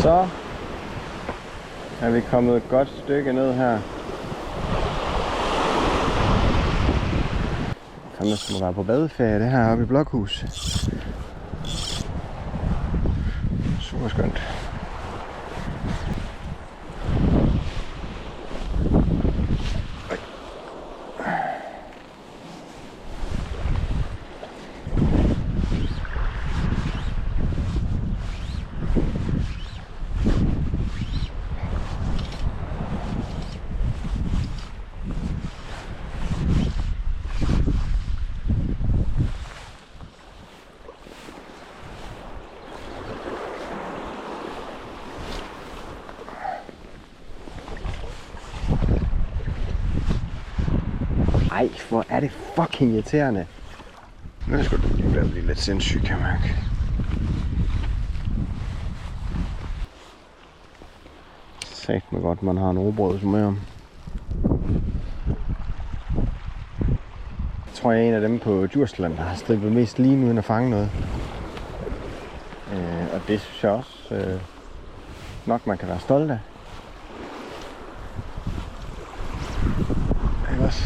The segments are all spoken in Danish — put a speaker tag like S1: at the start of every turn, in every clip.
S1: Så er vi kommet et godt stykke ned her. Som der skulle være på badeferie, det her oppe i Blokhus. Super skønt. Ej, hvor er det fucking irriterende. Nu skal du lige blive lidt sindssyg, kan man mærke. Sagt mig godt, man har en robrød som med om. Jeg tror, jeg er en af dem på Djursland, der har strippet mest lige uden at fange noget. Og det synes jeg også nok, man kan være stolt af. Ikke også?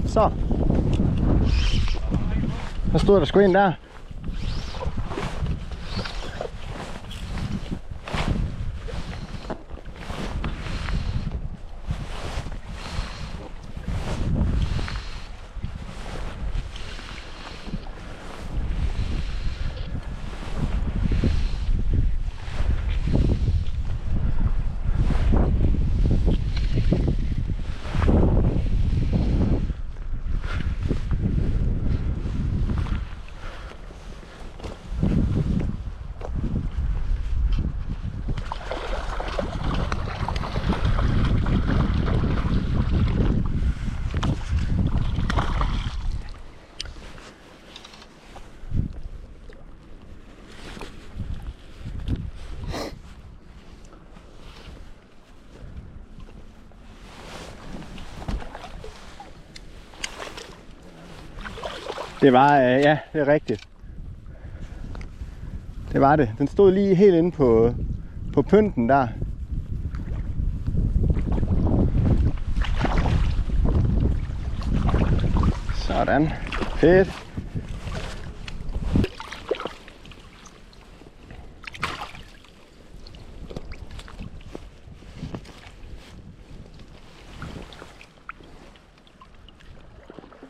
S1: Så. Der stod der sgu en der. Det var, ja, det er rigtigt. Det var det. Den stod lige helt inde på pynten der. Sådan. Fedt.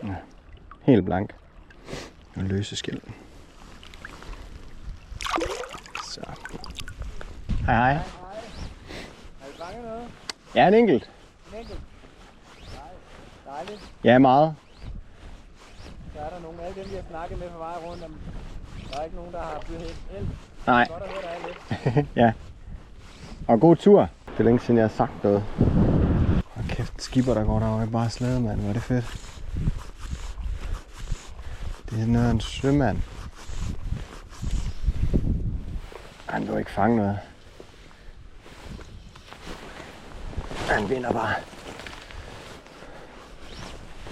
S1: Ja, helt blank. Og løse skæld. Så. Hej hej.
S2: Har du fanget noget?
S1: Ja, en enkelt.
S2: En enkelt? Nej, dejligt.
S1: Ja, meget.
S2: Så er der nogle af dem, vi har snakket med på vej rundt om. Der er ikke nogen, der har fyret el.
S1: Nej.
S2: Godt at høre, der er lidt.
S1: Ja. Og god tur. Det er længe siden, jeg har sagt noget. Og kæft, skipper der går derovre. Bare slæde, mand. Hvor er det fedt. Det er noget af en sømand. Han vil ikke fange noget. Han vinder bare.